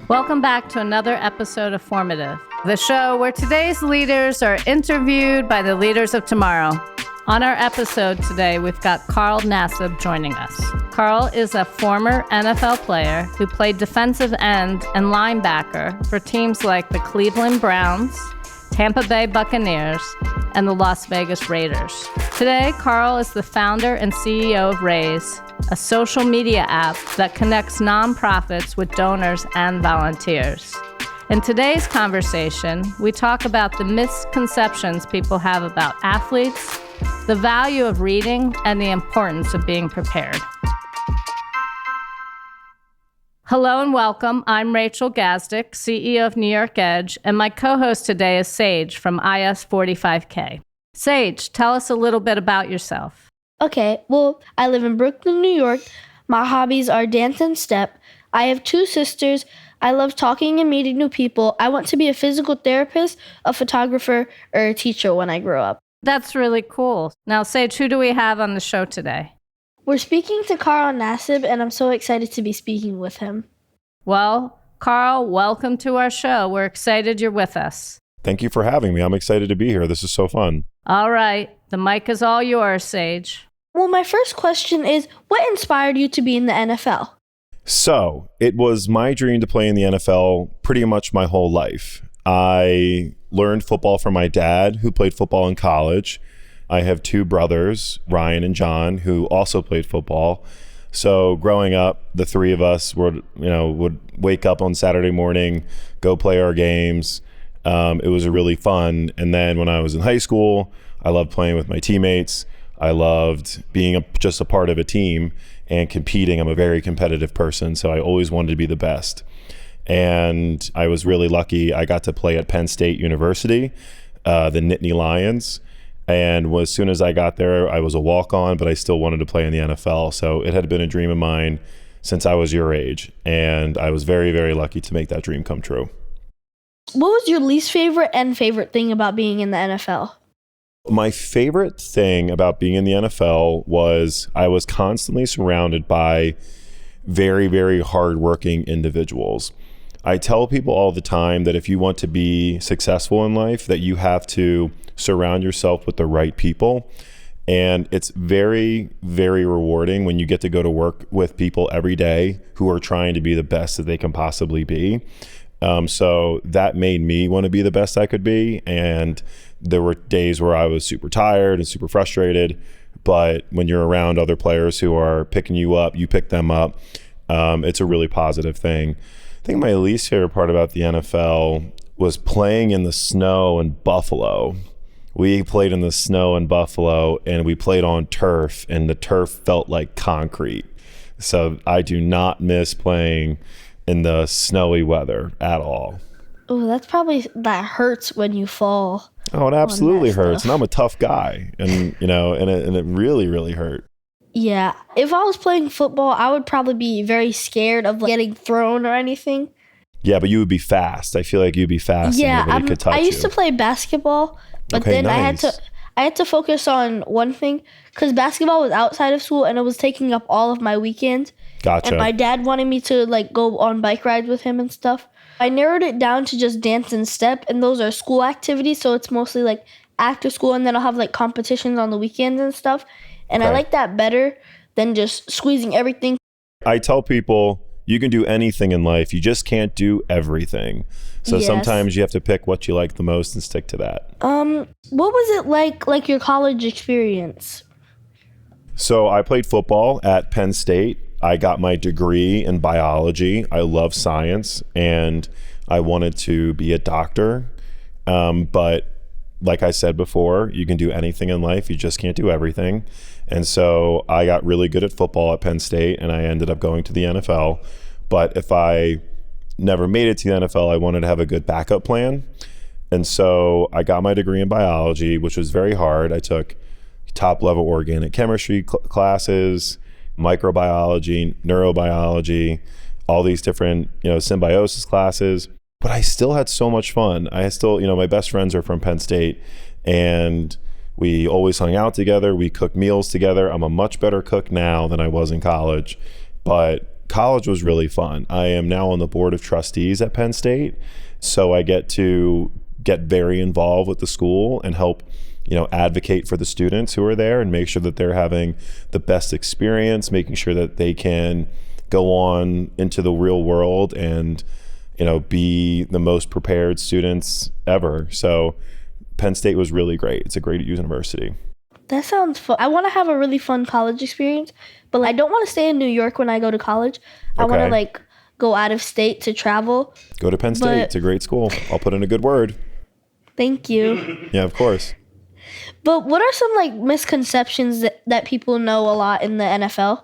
Welcome back to another episode of Formative, the show where today's leaders are interviewed by the leaders of tomorrow. On our episode today, we've got Carl Nassib joining us. Carl is a former NFL player who played defensive end and linebacker for teams like the Cleveland Browns, Tampa Bay Buccaneers, and the Las Vegas Raiders. Today, Carl is the founder and CEO of Raise, a social media app that connects nonprofits with donors and volunteers. In today's conversation, we talk about the misconceptions people have about athletes, the value of reading, and the importance of being prepared. Hello and welcome. I'm Rachel Gazdick, CEO of New York Edge, and my co-host today is Sage from IS45K. Sage, tell us a little bit about yourself. Okay, well, I live in Brooklyn, New York. My hobbies are dance and step. I have 2 sisters. I love talking and meeting new people. I want to be a physical therapist, a photographer, or a teacher when I grow up. That's really cool. Now, Sage, who do we have on the show today? We're speaking to Carl Nassib, and I'm so excited to be speaking with him. Well, Carl, welcome to our show. We're excited you're with us. Thank you for having me. I'm excited to be here. This is so fun. All right. The mic is all yours, Sage. Well, my first question is, what inspired you to be in the NFL? So, it was my dream to play in the NFL pretty much my whole life. I learned football from my dad, who played football in college. I have 2 brothers, Ryan and John, who also played football. So growing up, the 3 of us would wake up on Saturday morning, go play our games. It was really fun. And then when I was in high school, I loved playing with my teammates. I loved being just a part of a team and competing. I'm a very competitive person, so I always wanted to be the best. And I was really lucky. I got to play at Penn State University, the Nittany Lions. And as soon as I got there, I was a walk-on, but I still wanted to play in the NFL. So it had been a dream of mine since I was your age. And I was very, very lucky to make that dream come true. What was your least favorite and favorite thing about being in the NFL? My favorite thing about being in the NFL was I was constantly surrounded by very, very hardworking individuals. I tell people all the time that if you want to be successful in life, that you have to surround yourself with the right people. And it's very, very rewarding when you get to go to work with people every day who are trying to be the best that they can possibly be. So that made me want to be the best I could be. And there were days where I was super tired and super frustrated. But when you're around other players who are picking you up, you pick them up. It's a really positive thing. I think my least favorite part about the NFL was playing in the snow in Buffalo. We played in the snow in Buffalo and we played on turf, and the turf felt like concrete. So I do not miss playing in the snowy weather at all. Oh, that hurts when you fall. Oh, it absolutely hurts. And I'm a tough guy, and it really, really hurt. Yeah. If I was playing football, I would probably be very scared of getting thrown or anything. Yeah, but you would be fast. I feel like you'd be fast. Yeah, and nobody could touch you. I used to play basketball, but okay, then nice. I had to focus on one thing because basketball was outside of school and it was taking up all of my weekend. Gotcha. And my dad wanted me to go on bike rides with him and stuff. I narrowed it down to just dance and step, and those are school activities, so it's mostly after school, and then I'll have competitions on the weekends and stuff. And okay. I like that better than just squeezing everything. I tell people you can do anything in life, you just can't do everything. So Yes. Sometimes you have to pick what you like the most and stick to that. What was it like your college experience? So I played football at Penn State. I got my degree in biology. I love science, and I wanted to be a doctor. But like I said before, you can do anything in life. You just can't do everything. And so I got really good at football at Penn State, and I ended up going to the NFL. But if I never made it to the NFL, I wanted to have a good backup plan. And so I got my degree in biology, which was very hard. I took top level organic chemistry classes, microbiology, neurobiology, all these different, symbiosis classes. But I still had so much fun. My best friends are from Penn State, and we always hung out together. We cooked meals together. I'm a much better cook now than I was in college, but college was really fun. I am now on the board of trustees at Penn State, so I get to get very involved with the school and help advocate for the students who are there and make sure that they're having the best experience, making sure that they can go on into the real world and be the most prepared students ever. So Penn State was really great. It's a great university. That sounds fun. I want to have a really fun college experience, but I don't want to stay in New York when I go to college. I want to go out of state to travel. Go to Penn State. It's a great school. I'll put in a good word. Thank you. Yeah, of course. But what are some misconceptions that people know a lot in the NFL?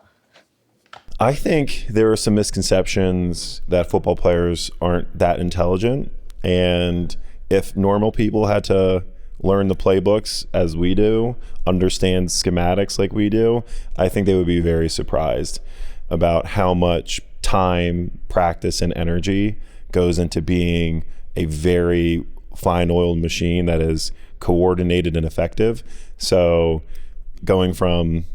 I think there are some misconceptions that football players aren't that intelligent. And if normal people had to learn the playbooks as we do, understand schematics like we do, I think they would be very surprised about how much time, practice, and energy goes into being a very fine-oiled machine that is coordinated and effective. So going from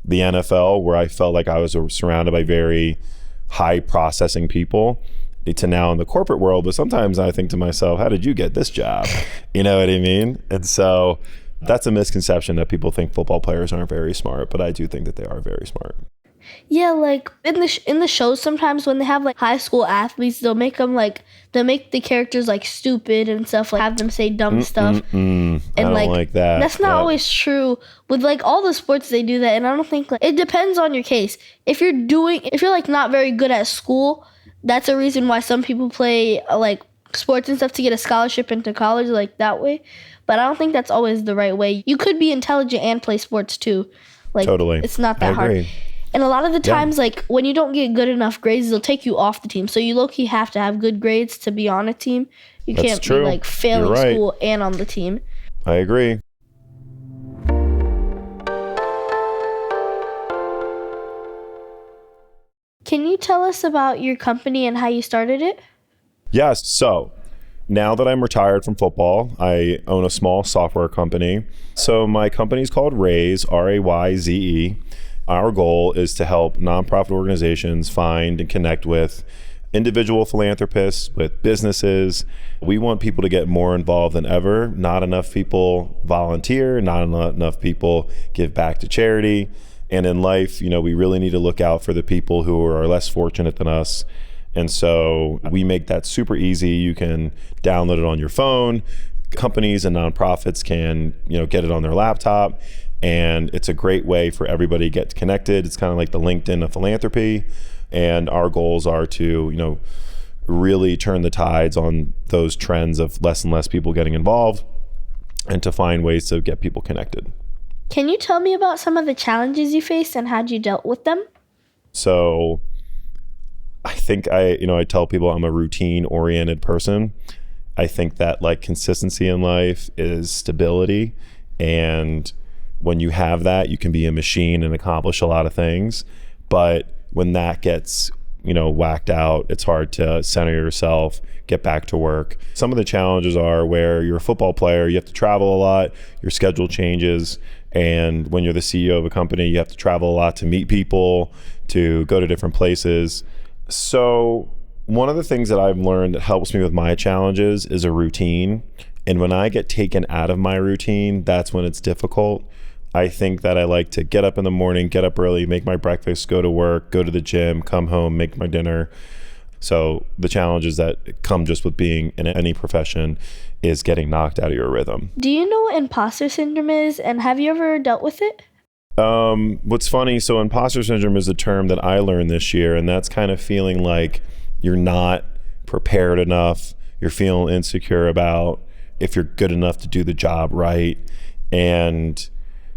the NFL, where I felt like I was surrounded by very high processing people, to now in the corporate world, but sometimes I think to myself, how did you get this job? You know what I mean? And so that's a misconception that people think football players aren't very smart, but I do think that they are very smart. Yeah, in the shows sometimes when they have high school athletes, they'll make the characters stupid and stuff, have them say dumb stuff. And I don't like that. That's not always true. With all the sports they do that, and I don't think it depends on your case. If you're not very good at school, that's a reason why some people play sports and stuff to get a scholarship into college that way. But I don't think that's always the right way. You could be intelligent and play sports too. Totally. It's not that hard. And a lot of the times, when you don't get good enough grades, they'll take you off the team. So you low-key have to have good grades to be on a team. You can't be failing school and on the team. I agree. Can you tell us about your company and how you started it? Yes. So now that I'm retired from football, I own a small software company. So my company is called Rayze, Rayze. Our goal is to help nonprofit organizations find and connect with individual philanthropists, with businesses. We want people to get more involved than ever. Not enough people volunteer, not enough people give back to charity. And in life, we really need to look out for the people who are less fortunate than us. And so we make that super easy. You can download it on your phone. Companies and nonprofits can, get it on their laptop. And it's a great way for everybody to get connected. It's kind of like the LinkedIn of philanthropy. And our goals are to, really turn the tides on those trends of less and less people getting involved and to find ways to get people connected. Can you tell me about some of the challenges you faced and how you dealt with them? So I think I tell people I'm a routine-oriented person. I think that consistency in life is stability. And when you have that, you can be a machine and accomplish a lot of things. But when that gets, whacked out, it's hard to center yourself, get back to work. Some of the challenges are where you're a football player, you have to travel a lot, your schedule changes. And when you're the CEO of a company, you have to travel a lot to meet people, to go to different places. So one of the things that I've learned that helps me with my challenges is a routine. And when I get taken out of my routine, that's when it's difficult. I think that I like to get up in the morning, get up early, make my breakfast, go to work, go to the gym, come home, make my dinner. So the challenges that come just with being in any profession is getting knocked out of your rhythm. Do you know what imposter syndrome is, and have you ever dealt with it? What's funny, so imposter syndrome is a term that I learned this year, and that's kind of feeling like you're not prepared enough, you're feeling insecure about if you're good enough to do the job right. And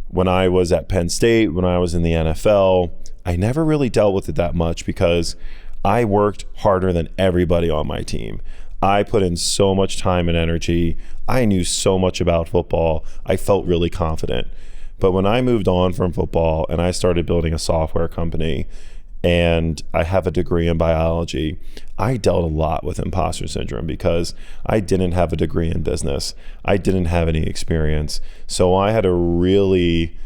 when I was at Penn State, when I was in the NFL, I never really dealt with it that much because I worked harder than everybody on my team. I put in so much time and energy. I knew so much about football. I felt really confident. But when I moved on from football and I started building a software company and I have a degree in biology, I dealt a lot with imposter syndrome because I didn't have a degree in business. I didn't have any experience. So I had to really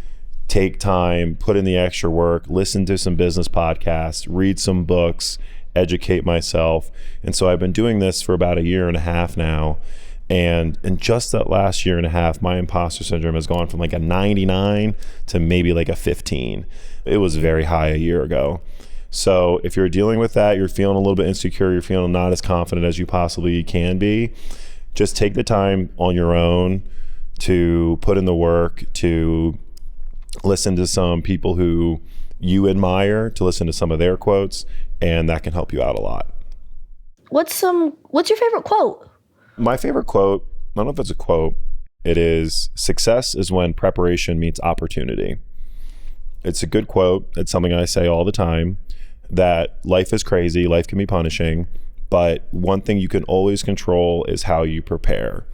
take time, put in the extra work, listen to some business podcasts, read some books, educate myself. And so I've been doing this for about a year and a half now. And in just that last year and a half, my imposter syndrome has gone from like a 99 to maybe like a 15. It was very high a year ago. So if you're dealing with that, you're feeling a little bit insecure, you're feeling not as confident as you possibly can be, just take the time on your own to put in the work, to listen to some people who you admire, to listen to some of their quotes, and that can help you out a lot. What's your favorite quote? My favorite quote, I don't know if it's a quote, it is, success is when preparation meets opportunity. It's a good quote. It's something I say all the time, that life is crazy, life can be punishing, but one thing you can always control is how you prepare.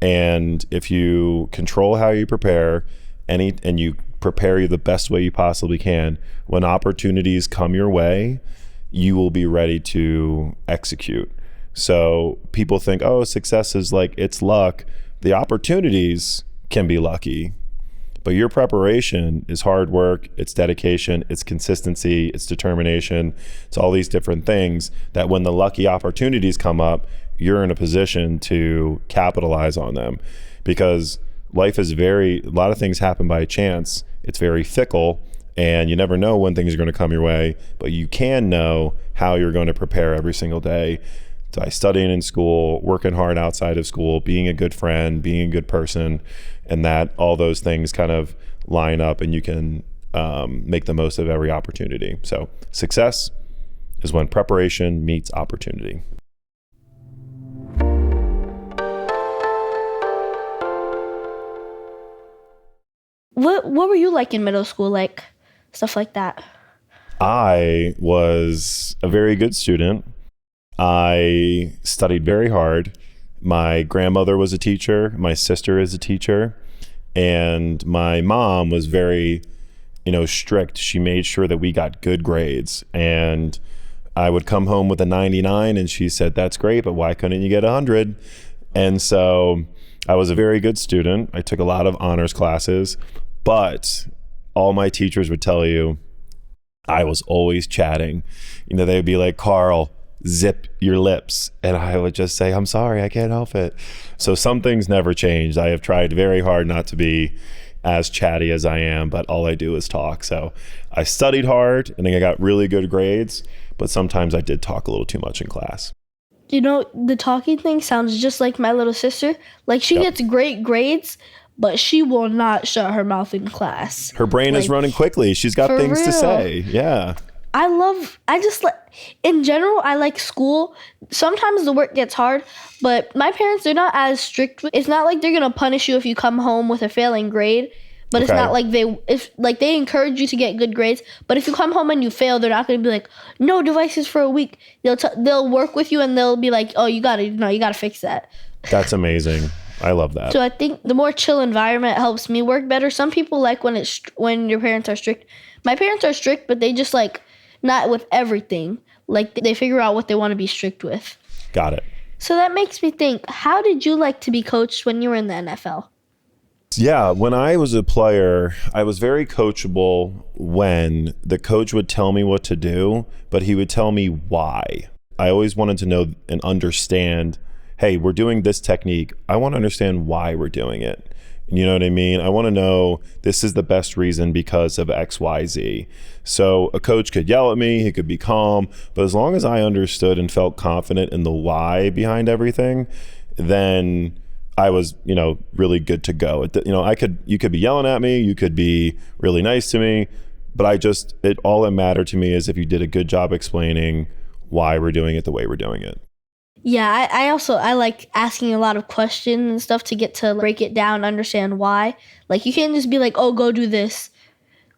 And if you control how you prepare, and you prepare the best way you possibly can, when opportunities come your way, you will be ready to execute. So people think, oh, success is like, it's luck. The opportunities can be lucky, but your preparation is hard work, it's dedication, it's consistency, it's determination. It's all these different things that when the lucky opportunities come up, you're in a position to capitalize on them, because life is a lot of things happen by chance. It's very fickle, and you never know when things are going to come your way, but you can know how you're going to prepare every single day by studying in school, working hard outside of school, being a good friend, being a good person, and that all those things kind of line up, and you can make the most of every opportunity. So success is when preparation meets opportunity. What were you like in middle school, like stuff like that? I was a very good student. I studied very hard. My grandmother was a teacher. My sister is a teacher. And my mom was very, strict. She made sure that we got good grades. And I would come home with a 99 and she said, that's great, but why couldn't you get 100? And so I was a very good student. I took a lot of honors classes, but all my teachers would tell you I was always chatting. They'd be like, Carl, zip your lips. And I would just say, I'm sorry, I can't help it. So some things never changed. I have tried very hard not to be as chatty as I am, but all I do is talk. So I studied hard and I got really good grades, but sometimes I did talk a little too much in class. The talking thing sounds just like my little sister. Like she gets great grades, but she will not shut her mouth in class. Her brain is running quickly. She's got things to say. Yeah. In general, I like school. Sometimes the work gets hard, but my parents, they're not as strict. It's not like they're going to punish you if you come home with a failing grade, but It's not like they encourage you to get good grades. But if you come home and you fail, they're not going to be like, no devices for a week. They'll work with you and they'll be like, oh, you got to fix that. That's amazing. I love that. So I think the more chill environment helps me work better. Some people like when your parents are strict. My parents are strict, but they just not with everything. Like they figure out what they want to be strict with. Got it. So that makes me think, how did you like to be coached when you were in the NFL? Yeah, when I was a player, I was very coachable when the coach would tell me what to do, but he would tell me why. I always wanted to know and understand, hey, we're doing this technique. I want to understand why we're doing it. You know what I mean? I want to know this is the best reason because of X, Y, Z. So a coach could yell at me, he could be calm, but as long as I understood and felt confident in the why behind everything, then I was, really good to go. You could be yelling at me, you could be really nice to me, but all that mattered to me is if you did a good job explaining why we're doing it the way we're doing it. Yeah, I like asking a lot of questions and stuff to get to break it down, understand why. Like you can't just be like, oh, go do this.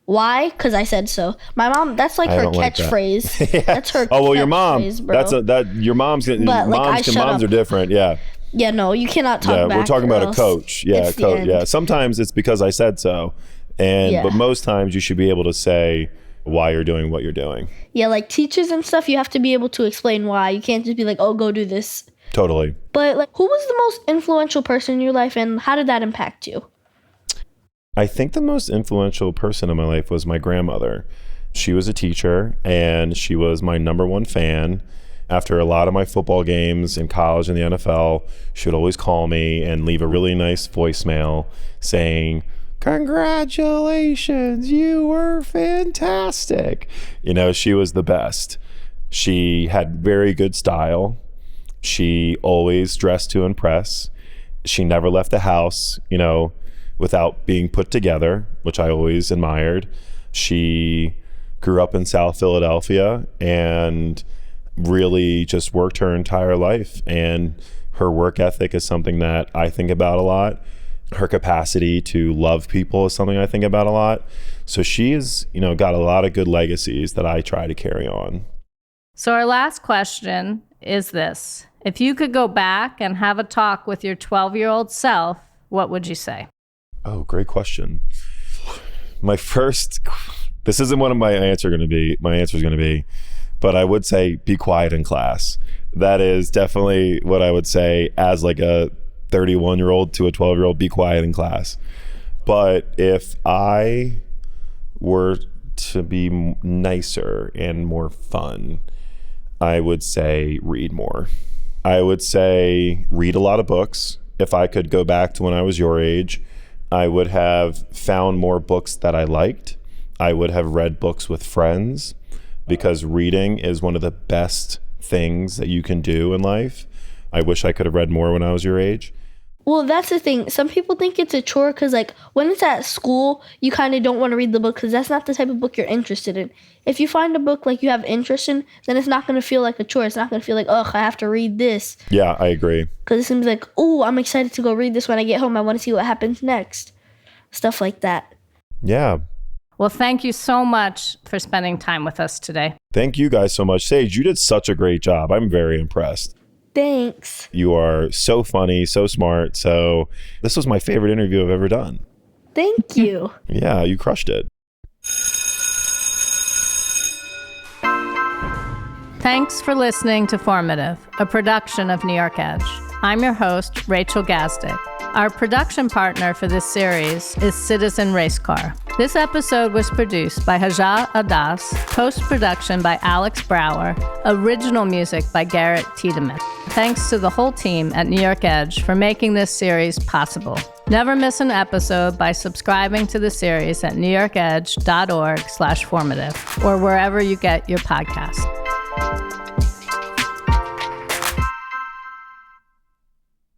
Why? Because I said so. My mom, that's like her catchphrase. Like that. That's her. Oh well, your mom. Bro. Your mom's. But, moms are different. Yeah. Yeah, no, you cannot talk back. Yeah, we're talking about a coach. Yeah, coach. Yeah, sometimes it's because I said so, but most times you should be able to say why you're doing what you're doing. Yeah, like teachers and stuff, you have to be able to explain why. You can't just be like, oh, go do this. Totally. But who was the most influential person in your life and how did that impact you? I think the most influential person in my life was my grandmother. She was a teacher and she was my number one fan. After a lot of my football games in college and the NFL, she would always call me and leave a really nice voicemail saying, "Congratulations, you were fantastic." You know, she was the best. She had very good style. She always dressed to impress. She never left the house, you know, without being put together, which I always admired. She grew up in South Philadelphia and really just worked her entire life. And her work ethic is something that I think about a lot. Her capacity to love people is something I think about a lot. So she has, you know, got a lot of good legacies that I try to carry on. So our last question is this. If you could go back and have a talk with your 12-year-old self, what would you say? Oh, great question. This isn't what my answer is going to be, but I would say be quiet in class. That is definitely what I would say as like a 31-year-old to a 12-year-old, be quiet in class. But if I were to be nicer and more fun, I would say read more. I would say read a lot of books. If I could go back to when I was your age, I would have found more books that I liked. I would have read books with friends, because reading is one of the best things that you can do in life. I wish I could have read more when I was your age. Well, that's the thing. Some people think it's a chore because, like, when it's at school, you kind of don't want to read the book because that's not the type of book you're interested in. If you find a book, like, you have interest in, then it's not going to feel like a chore. It's not going to feel like, ugh, I have to read this. Yeah, I agree. Because it seems like, oh, I'm excited to go read this when I get home. I want to see what happens next. Stuff like that. Yeah. Well, thank you so much for spending time with us today. Thank you guys so much. Sage, you did such a great job. I'm very impressed. Thanks. You are so funny, so smart. So this was my favorite interview I've ever done. Thank you. Yeah, you crushed it. Thanks for listening to Formative, a production of New York Edge. I'm your host, Rachel Gazdick. Our production partner for this series is Citizen Racecar. This episode was produced by Haja Adas, post-production by Alex Brower, original music by Garrett Tiedemann. Thanks to the whole team at New York Edge for making this series possible. Never miss an episode by subscribing to the series at newyorkedge.org/formative or wherever you get your podcasts.